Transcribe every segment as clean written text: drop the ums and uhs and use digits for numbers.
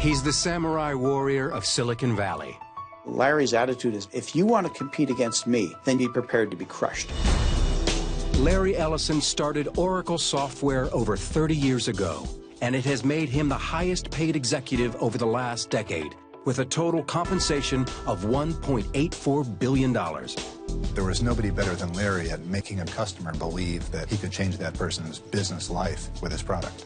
He's the samurai warrior of Silicon Valley. Larry's attitude is, if you want to compete against me, then be prepared to be crushed. Larry Ellison started Oracle Software over 30 years ago, and it has made him the highest paid executive over the last decade, with a total compensation of $1.84 billion. There was nobody better than Larry at making a customer believe that he could change that person's business life with his product.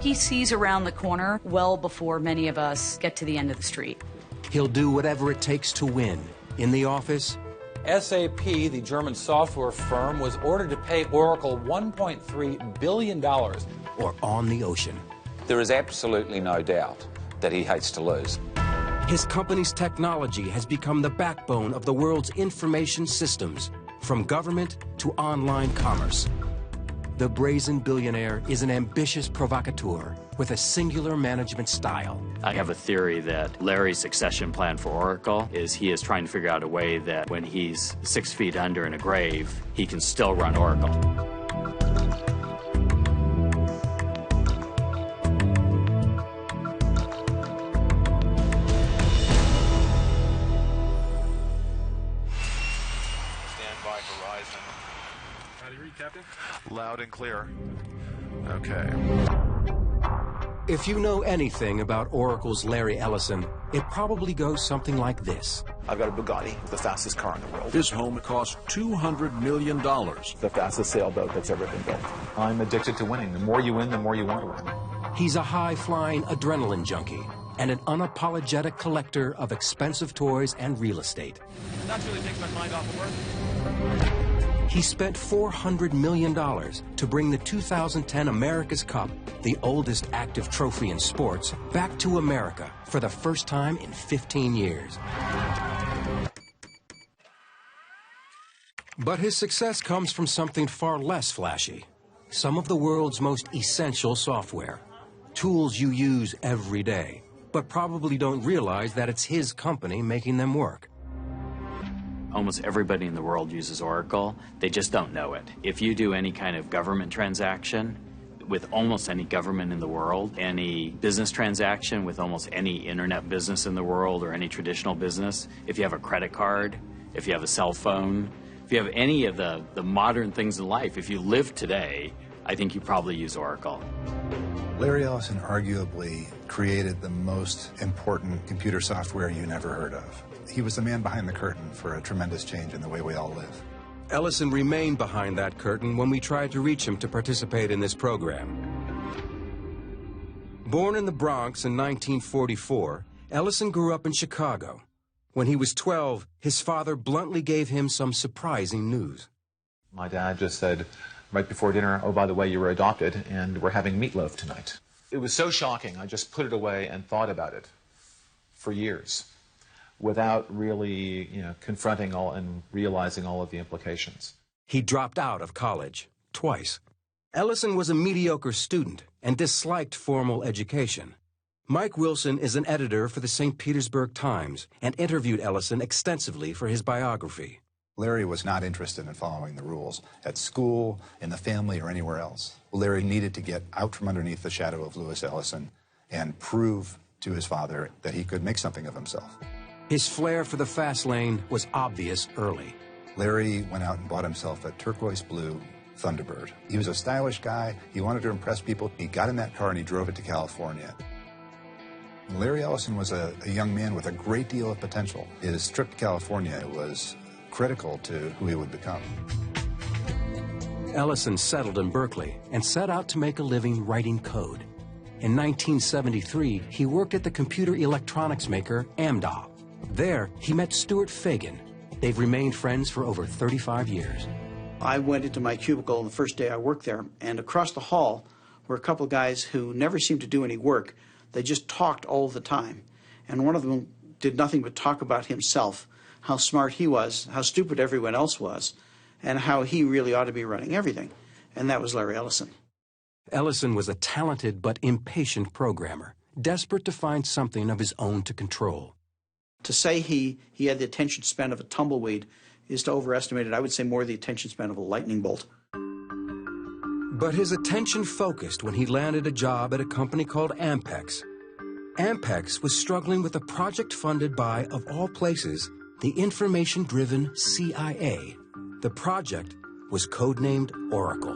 He sees around the corner well before many of us get to the end of the street. He'll do whatever it takes to win, in the office. SAP, the German software firm, was ordered to pay Oracle $1.3 billion. Or on the ocean. There is absolutely no doubt that he hates to lose. His company's technology has become the backbone of the world's information systems, from government to online commerce. The brazen billionaire is an ambitious provocateur with a singular management style. I have a theory that Larry's succession plan for Oracle is he is trying to figure out a way that when he's 6 feet under in a grave, he can still run Oracle. Captain? Loud and clear. Okay. If you know anything about Oracle's Larry Ellison, it probably goes something like this. I've got a Bugatti, the fastest car in the world. His home cost $200 million. The fastest sailboat that's ever been built. I'm addicted to winning. The more you win, the more you want to win. He's a high-flying adrenaline junkie and an unapologetic collector of expensive toys and real estate. That really takes my mind off of work. He spent $400 million to bring the 2010 America's Cup, the oldest active trophy in sports, back to America for the first time in 15 years. But his success comes from something far less flashy. Some of the world's most essential software. Tools you use every day, but probably don't realize that it's his company making them work. Almost everybody in the world uses Oracle. They just don't know it. If you do any kind of government transaction with almost any government in the world, any business transaction with almost any internet business in the world or any traditional business, if you have a credit card, if you have a cell phone, if you have any of the modern things in life, if you live today, I think you probably use Oracle. Larry Ellison arguably created the most important computer software you never heard of. He was the man behind the curtain for a tremendous change in the way we all live. Ellison remained behind that curtain when we tried to reach him to participate in this program. Born in the Bronx in 1944, Ellison grew up in Chicago. When he was 12, his father bluntly gave him some surprising news. My dad just said right before dinner, oh, by the way, you were adopted, and we're having meatloaf tonight. It was so shocking, I just put it away and thought about it for years, without really, confronting all and realizing all of the implications. He dropped out of college twice. Ellison was a mediocre student and disliked formal education. Mike Wilson is an editor for the St. Petersburg Times and interviewed Ellison extensively for his biography. Larry was not interested in following the rules at school, in the family, or anywhere else. Larry needed to get out from underneath the shadow of Lewis Ellison and prove to his father that he could make something of himself. His flair for the fast lane was obvious early. Larry went out and bought himself a turquoise blue Thunderbird. He was a stylish guy. He wanted to impress people. He got in that car and he drove it to California. Larry Ellison was a young man with a great deal of potential. His trip to California was critical to who he would become. Ellison settled in Berkeley and set out to make a living writing code. In 1973, he worked at the computer electronics maker Amdahl. There, he met Stuart Fagan. They've remained friends for over 35 years. I went into my cubicle the first day I worked there, and across the hall were a couple of guys who never seemed to do any work. They just talked all the time. And one of them did nothing but talk about himself, how smart he was, how stupid everyone else was, and how he really ought to be running everything. And that was Larry Ellison. Ellison was a talented but impatient programmer, desperate to find something of his own to control. To say he had the attention span of a tumbleweed is to overestimate it. I would say more the attention span of a lightning bolt. But his attention focused when he landed a job at a company called Ampex. Ampex was struggling with a project funded by, of all places, the information-driven CIA. The project was codenamed Oracle.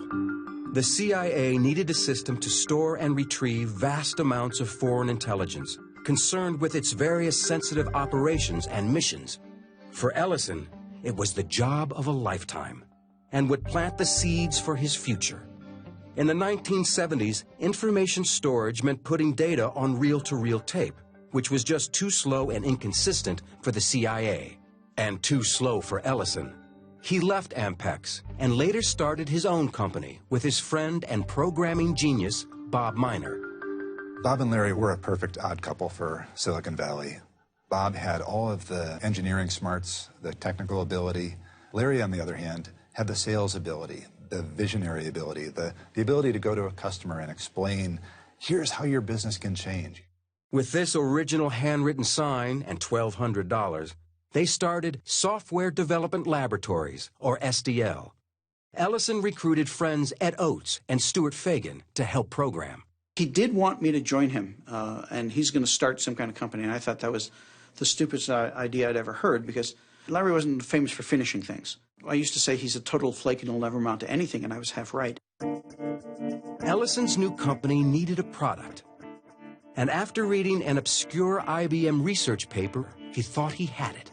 The CIA needed a system to store and retrieve vast amounts of foreign intelligence, concerned with its various sensitive operations and missions. For Ellison, it was the job of a lifetime, and would plant the seeds for his future. In the 1970s, information storage meant putting data on reel-to-reel tape, which was just too slow and inconsistent for the CIA, and too slow for Ellison. He left Ampex and later started his own company with his friend and programming genius, Bob Miner. Bob and Larry were a perfect odd couple for Silicon Valley. Bob had all of the engineering smarts, the technical ability. Larry, on the other hand, had the sales ability, the visionary ability, the ability to go to a customer and explain, here's how your business can change. With this original handwritten sign and $1,200, they started Software Development Laboratories, or SDL. Ellison recruited friends Ed Oates and Stuart Fagan to help program. He did want me to join him, and he's going to start some kind of company, and I thought that was the stupidest idea I'd ever heard, because Larry wasn't famous for finishing things. I used to say he's a total flake and he'll never amount to anything, and I was half right. Ellison's new company needed a product. And after reading an obscure IBM research paper, he thought he had it.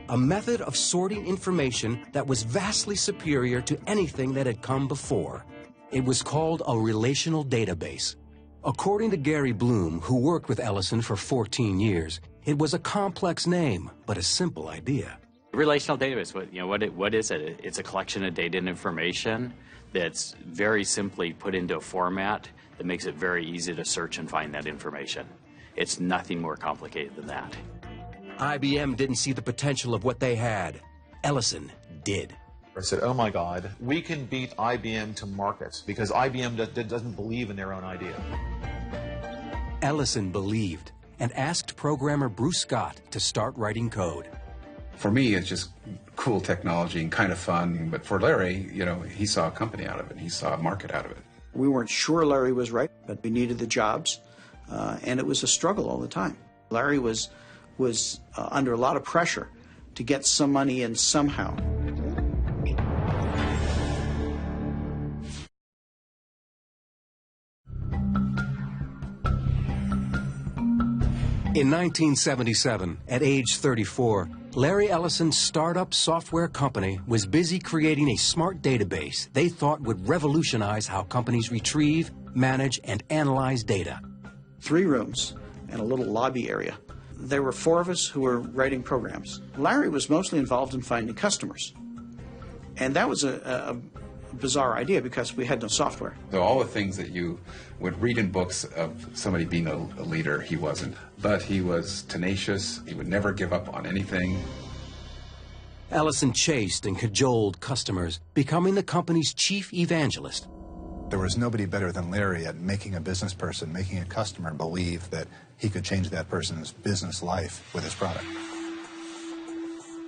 A method of sorting information that was vastly superior to anything that had come before. It was called a relational database. According to Gary Bloom, who worked with Ellison for 14 years, it was a complex name, but a simple idea. Relational database, what is it? It's a collection of data and information that's very simply put into a format that makes it very easy to search and find that information. It's nothing more complicated than that. IBM didn't see the potential of what they had. Ellison did. I said, oh my God, we can beat IBM to market because IBM doesn't believe in their own idea. Ellison believed and asked programmer Bruce Scott to start writing code. For me, it's just cool technology and kind of fun, but for Larry, he saw a company out of it. He saw a market out of it. We weren't sure Larry was right, but we needed the jobs, and it was a struggle all the time. Larry was under a lot of pressure to get some money in somehow. In 1977, at age 34, Larry Ellison's startup software company was busy creating a smart database they thought would revolutionize how companies retrieve, manage, and analyze data. 3 rooms and a little lobby area. There were 4 of us who were writing programs. Larry was mostly involved in finding customers. And that was a bizarre idea because we had no software. So all the things that you would read in books of somebody being a leader, he wasn't. But he was tenacious. He would never give up on anything. Ellison chased and cajoled customers, becoming the company's chief evangelist. There was nobody better than Larry at making a business person, making a customer believe that he could change that person's business life with his product.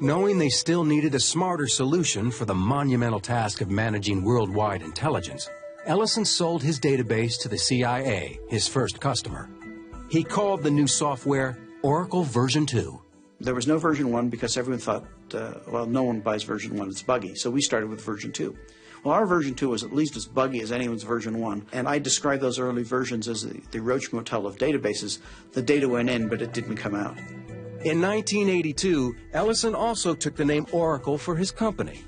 Knowing they still needed a smarter solution for the monumental task of managing worldwide intelligence, Ellison sold his database to the CIA, his first customer. He called the new software Oracle version 2. There was no version 1 because everyone thought, well, no one buys version 1, it's buggy. So we started with version 2. Well, our version 2 was at least as buggy as anyone's version 1, and I described those early versions as the Roach Motel of databases. The data went in, but it didn't come out. In 1982, Ellison also took the name Oracle for his company.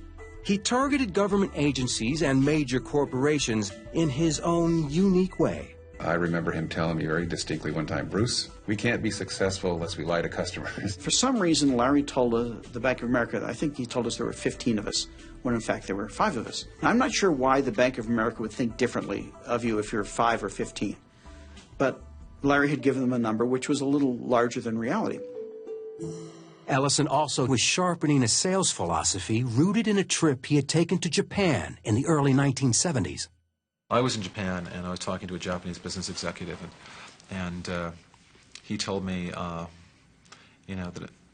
He targeted government agencies and major corporations in his own unique way. I remember him telling me very distinctly one time, Bruce, we can't be successful unless we lie to customers. For some reason, Larry told the Bank of America, I think he told us there were 15 of us, when in fact there were 5 of us. I'm not sure why the Bank of America would think differently of you if you're 5 or 15. But Larry had given them a number which was a little larger than reality. Ellison also was sharpening a sales philosophy rooted in a trip he had taken to Japan in the early 1970s. I was in Japan, and I was talking to a Japanese business executive, and he told me, that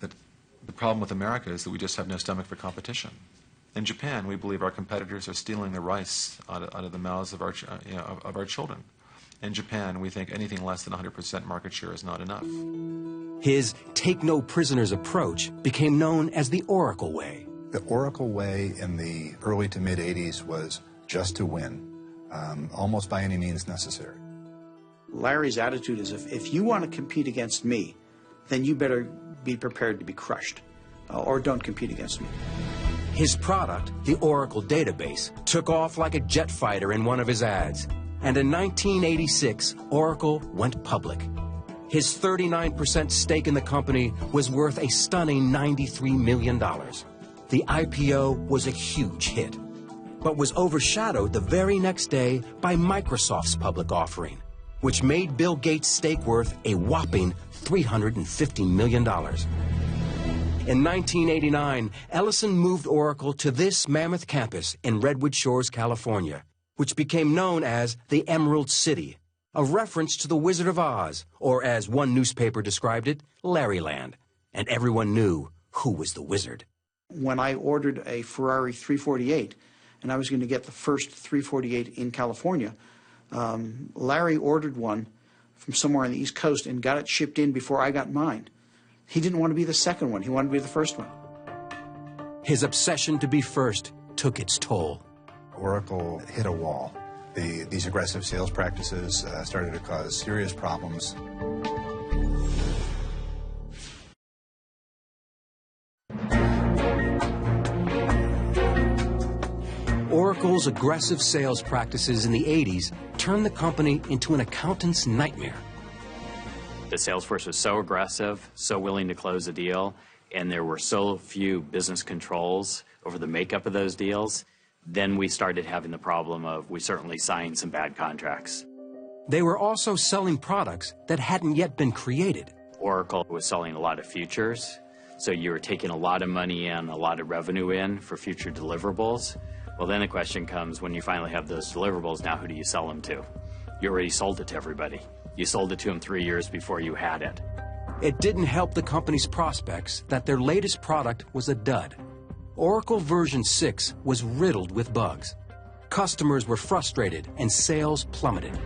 the problem with America is that we just have no stomach for competition. In Japan, we believe our competitors are stealing the rice out of the mouths of our children, In Japan, we think anything less than 100% market share is not enough. His take-no-prisoners approach became known as the Oracle Way. The Oracle Way in the early to mid-'80s was just to win, almost by any means necessary. Larry's attitude is, if you want to compete against me, then you better be prepared to be crushed, or don't compete against me. His product, the Oracle database, took off like a jet fighter in one of his ads. And in 1986, Oracle went public. His 39% stake in the company was worth a stunning $93 million. The IPO was a huge hit, but was overshadowed the very next day by Microsoft's public offering, which made Bill Gates' stake worth a whopping $350 million. In 1989, Ellison moved Oracle to this mammoth campus in Redwood Shores, California, which became known as the Emerald City, a reference to the Wizard of Oz, or as one newspaper described it, Larryland. And everyone knew who was the wizard. When I ordered a Ferrari 348, and I was going to get the first 348 in California, Larry ordered one from somewhere on the East Coast and got it shipped in before I got mine. He didn't want to be the second one. He wanted to be the first one. His obsession to be first took its toll. Oracle hit a wall. These aggressive sales practices started to cause serious problems. Oracle's aggressive sales practices in the 80s turned the company into an accountant's nightmare. The sales force was so aggressive, so willing to close a deal, and there were so few business controls over the makeup of those deals. Then we started having the problem of we certainly signed some bad contracts. They were also selling products that hadn't yet been created. Oracle was selling a lot of futures, so you were taking a lot of money in, a lot of revenue in for future deliverables. Well, then the question comes, when you finally have those deliverables, now who do you sell them to? You already sold it to everybody. You sold it to them 3 years before you had it. It didn't help the company's prospects that their latest product was a dud. Oracle version 6 was riddled with bugs. Customers were frustrated and sales plummeted.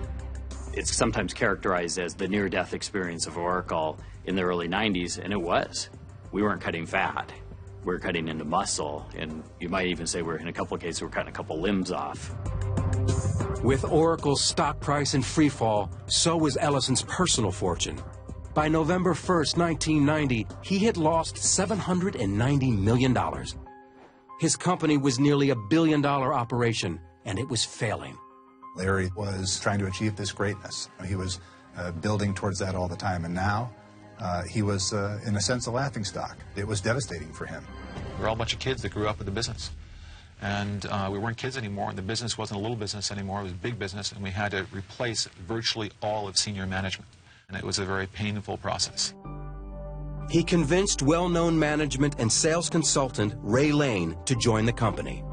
It's sometimes characterized as the near-death experience of Oracle in the early 90s, and it was. We weren't cutting fat. We were cutting into muscle, and you might even say in a couple of cases, we're cutting a couple limbs off. With Oracle's stock price in free fall, so was Ellison's personal fortune. By November 1st, 1990, he had lost $790 million. His company was nearly $1 billion operation, and it was failing. Larry was trying to achieve this greatness. He was building towards that all the time, and now he was, in a sense, a laughingstock. It was devastating for him. We're all a bunch of kids that grew up with the business. And we weren't kids anymore, and the business wasn't a little business anymore, it was big business, and we had to replace virtually all of senior management. And it was a very painful process. He convinced well-known management and sales consultant Ray Lane to join the company.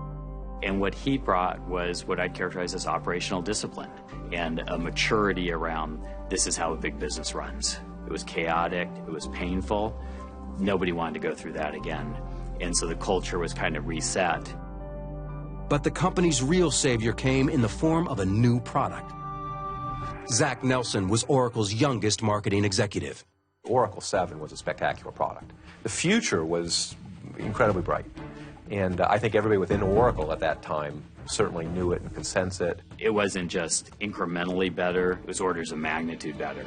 And what he brought was what I'd characterize as operational discipline and a maturity around this is how a big business runs. It was chaotic, it was painful. Nobody wanted to go through that again. And so the culture was kind of reset. But the company's real savior came in the form of a new product. Zach Nelson was Oracle's youngest marketing executive. Oracle 7 was a spectacular product. The future was incredibly bright. And I think everybody within Oracle at that time certainly knew it and could sense it. It wasn't just incrementally better, it was orders of magnitude better.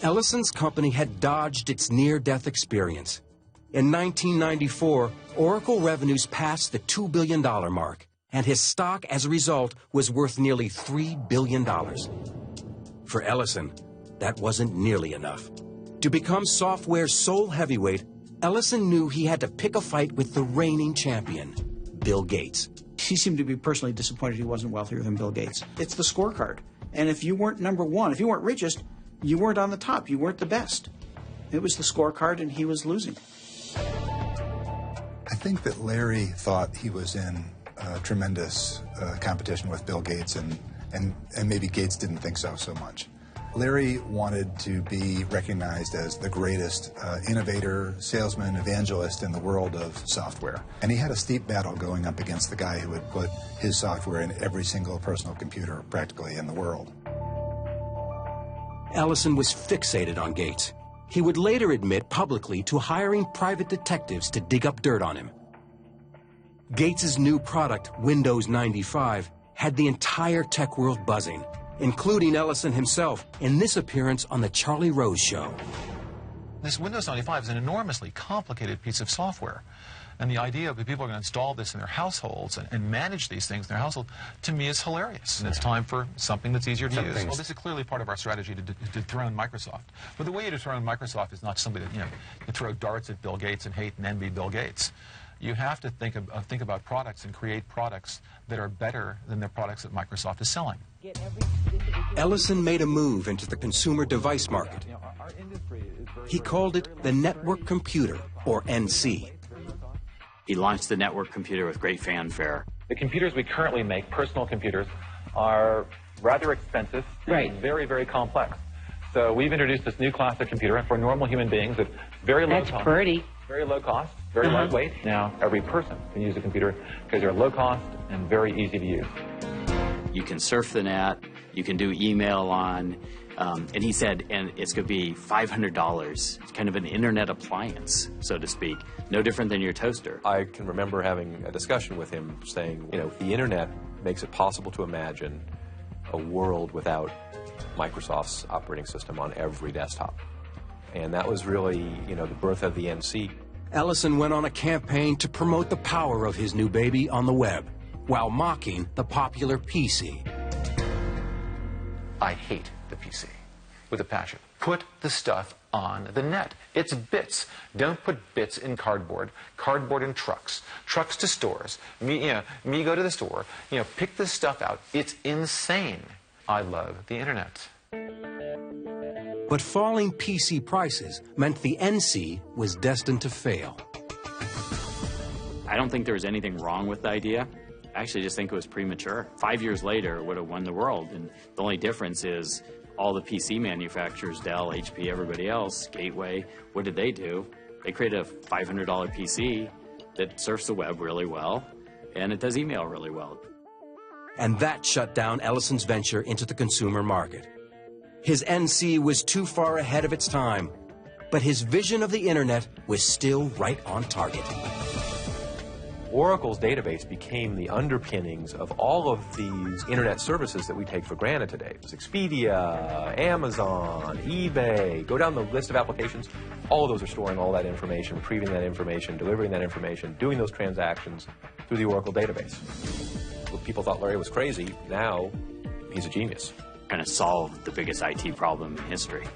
Ellison's company had dodged its near-death experience. In 1994, Oracle revenues passed the $2 billion mark, and his stock, as a result, was worth nearly $3 billion. For Ellison, that wasn't nearly enough. To become software's sole heavyweight, Ellison knew he had to pick a fight with the reigning champion, Bill Gates. He seemed to be personally disappointed he wasn't wealthier than Bill Gates. It's the scorecard. And if you weren't number one, if you weren't richest, you weren't on the top, you weren't the best. It was the scorecard, and he was losing. I think that Larry thought he was in tremendous competition with Bill Gates, and maybe Gates didn't think so much. Larry wanted to be recognized as the greatest innovator, salesman, evangelist in the world of software. And he had a steep battle going up against the guy who would put his software in every single personal computer practically in the world. Ellison was fixated on Gates. He would later admit publicly to hiring private detectives to dig up dirt on him. Gates's new product, Windows 95, had the entire tech world buzzing, including Ellison himself in this appearance on The Charlie Rose Show. This Windows 95 is an enormously complicated piece of software. And the idea that people are going to install this in their households and manage these things in their household, to me, is hilarious. And it's time for something that's easier to use. Well, this is clearly part of our strategy to dethrone Microsoft. But the way you dethrone Microsoft is not somebody that, you throw darts at Bill Gates and hate and envy Bill Gates. You have to think about products and create products that are better than the products that Microsoft is selling. Ellison made a move into the consumer device market. He called it the network computer, or NC. He launched the network computer with great fanfare. The computers we currently make, personal computers, are rather expensive and very, very complex. So we've introduced this new class of computer for normal human beings at very low cost. That's pretty. Very low cost, very lightweight. Now every person can use a computer because they're low cost and very easy to use. You can surf the net, you can do email on, and he said, and it's going to be $500. It's kind of an internet appliance, so to speak, no different than your toaster. I can remember having a discussion with him saying, the internet makes it possible to imagine a world without Microsoft's operating system on every desktop. And that was really, the birth of the NC. Ellison went on a campaign to promote the power of his new baby on the web, while mocking the popular PC. I hate the PC with a passion. Put the stuff on the net. It's bits. Don't put bits in cardboard. Cardboard in trucks. Trucks to stores. Me go to the store. Pick this stuff out. It's insane. I love the internet. But falling PC prices meant the NC was destined to fail. I don't think there was anything wrong with the idea. I actually just think it was premature. 5 years later, it would have won the world. And the only difference is all the PC manufacturers, Dell, HP, everybody else, Gateway, what did they do? They created a $500 PC that surfs the web really well, and it does email really well. And that shut down Ellison's venture into the consumer market. His NC was too far ahead of its time, but his vision of the internet was still right on target. Oracle's database became the underpinnings of all of these internet services that we take for granted today. It was Expedia, Amazon, eBay, go down the list of applications. All of those are storing all that information, retrieving that information, delivering that information, doing those transactions through the Oracle database. Well, people thought Larry was crazy. Now, he's a genius. Kind of solved the biggest IT problem in history.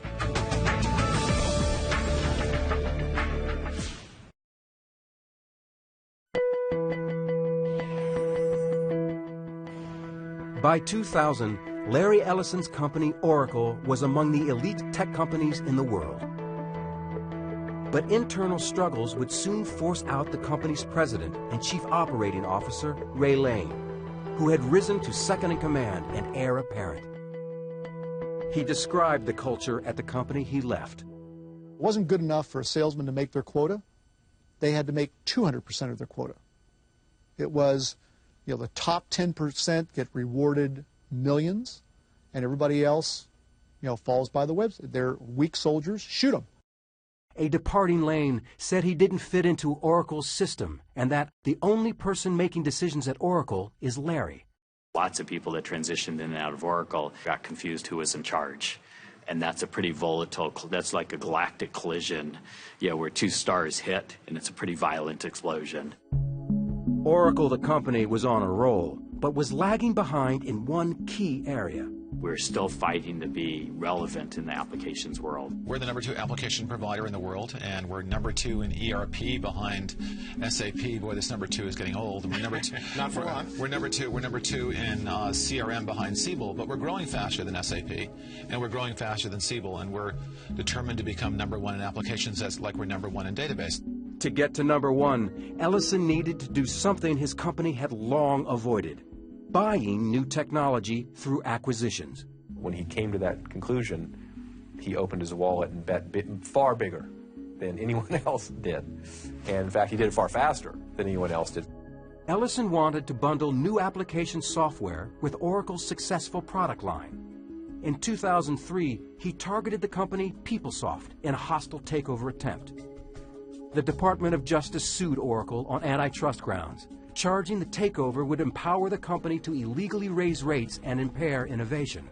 By 2000, Larry Ellison's company, Oracle, was among the elite tech companies in the world. But internal struggles would soon force out the company's president and chief operating officer, Ray Lane, who had risen to second in command and heir apparent. He described the culture at the company he left. It wasn't good enough for a salesman to make their quota. They had to make 200% of their quota. It was, the top 10% get rewarded millions, and everybody else, falls by the wayside. They're weak soldiers, shoot them. A departing Lane said he didn't fit into Oracle's system and that the only person making decisions at Oracle is Larry. Lots of people that transitioned in and out of Oracle got confused who was in charge. And that's a pretty volatile, that's like a galactic collision, where two stars hit, and it's a pretty violent explosion. Oracle, the company, was on a roll, but was lagging behind in one key area. We're still fighting to be relevant in the applications world. We're the #2 application provider in the world, and we're #2 in ERP behind SAP. Boy, this #2 is getting old. We're #2. Not for long. We're #2 in CRM behind Siebel, but we're growing faster than SAP, and we're growing faster than Siebel, and we're determined to become #1 in applications like we're #1 in database. To get to #1, Ellison needed to do something his company had long avoided: buying new technology through acquisitions. When he came to that conclusion, he opened his wallet and bet far bigger than anyone else did. And in fact, he did it far faster than anyone else did. Ellison wanted to bundle new application software with Oracle's successful product line. In 2003, he targeted the company PeopleSoft in a hostile takeover attempt. The Department of Justice sued Oracle on antitrust grounds, charging the takeover would empower the company to illegally raise rates and impair innovation.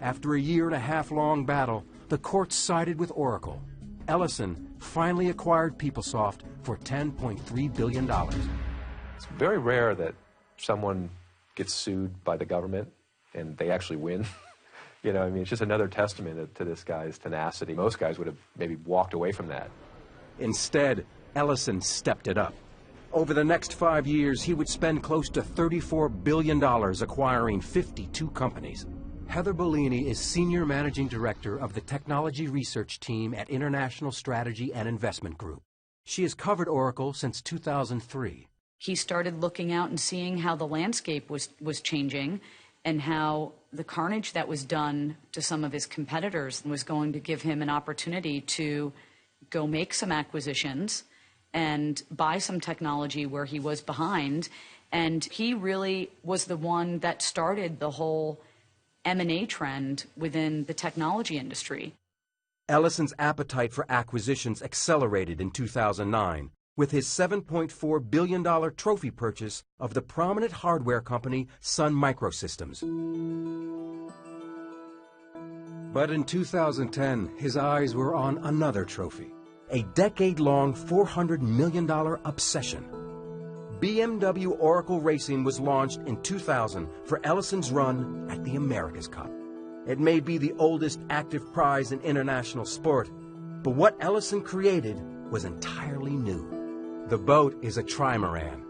After a year-and-a-half-long battle, the courts sided with Oracle. Ellison finally acquired PeopleSoft for $10.3 billion. It's very rare that someone gets sued by the government and they actually win. You know, I mean, it's just another testament to this guy's tenacity. Most guys would have maybe walked away from that. Instead, Ellison stepped it up. Over the next 5 years, he would spend close to $34 billion acquiring 52 companies. Heather Bellini is Senior Managing Director of the Technology Research Team at International Strategy and Investment Group. She has covered Oracle since 2003. He started looking out and seeing how the landscape was changing and how the carnage that was done to some of his competitors was going to give him an opportunity to go make some acquisitions and buy some technology where he was behind. And he really was the one that started the whole M&A trend within the technology industry. Ellison's appetite for acquisitions accelerated in 2009 with his $7.4 billion trophy purchase of the prominent hardware company Sun Microsystems. But in 2010, his eyes were on another trophy, a decade-long $400 million obsession. BMW Oracle Racing was launched in 2000 for Ellison's run at the America's Cup. It may be the oldest active prize in international sport, but what Ellison created was entirely new. The boat is a trimaran.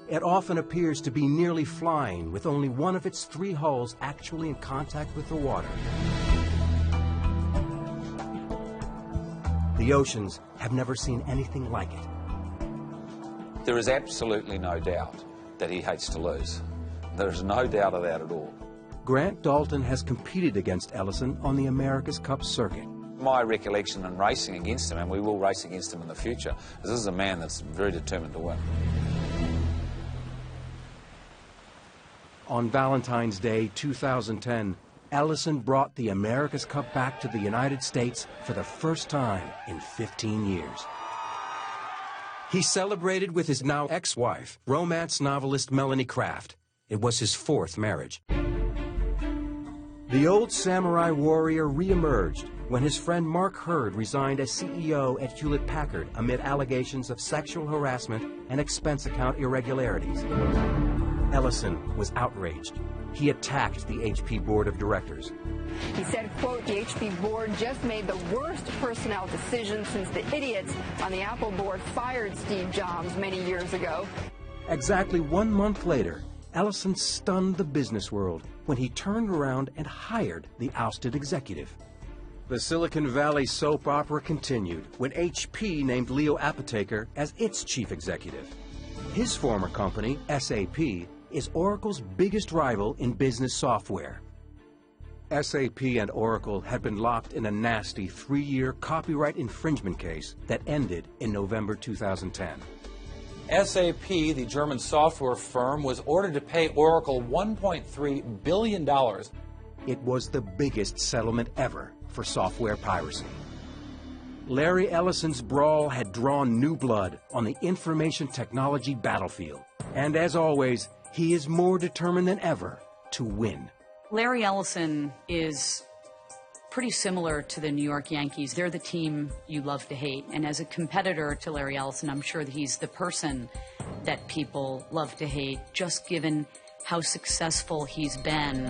It often appears to be nearly flying, with only one of its 3 hulls actually in contact with the water. The oceans have never seen anything like it. There is absolutely no doubt that he hates to lose. There's no doubt of that at all. Grant Dalton has competed against Ellison on the America's Cup circuit. My recollection in racing against him, and we will race against him in the future, is this is a man that's very determined to win. On Valentine's Day 2010, Ellison brought the America's Cup back to the United States for the first time in 15 years. He celebrated with his now ex-wife, romance novelist Melanie Kraft. It was his 4th marriage. The old samurai warrior re-emerged when his friend Mark Hurd resigned as CEO at Hewlett-Packard amid allegations of sexual harassment and expense account irregularities. Ellison was outraged. He attacked the HP board of directors. He said, quote, the HP board just made the worst personnel decision since the idiots on the Apple board fired Steve Jobs many years ago. Exactly 1 month later, Ellison stunned the business world when he turned around and hired the ousted executive. The Silicon Valley soap opera continued when HP named Leo Apotheker as its chief executive. His former company, SAP, is Oracle's biggest rival in business software. SAP and Oracle had been locked in a nasty 3-year copyright infringement case that ended in November 2010. SAP, the German software firm, was ordered to pay Oracle $1.3 billion. It was the biggest settlement ever for software piracy. Larry Ellison's brawl had drawn new blood on the information technology battlefield. And as always, he is more determined than ever to win. Larry Ellison is pretty similar to the New York Yankees. They're the team you love to hate. And as a competitor to Larry Ellison, I'm sure that he's the person that people love to hate, just given how successful he's been.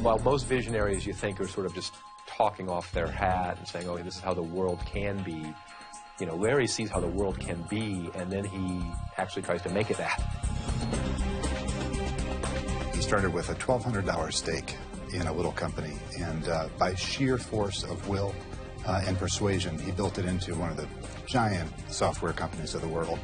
While most visionaries you think are sort of just talking off their hat and saying, oh, this is how the world can be, you know, Larry sees how the world can be, and then he actually tries to make it that. He started with a $1,200 stake in a little company, and by sheer force of will and persuasion, he built it into one of the giant software companies of the world.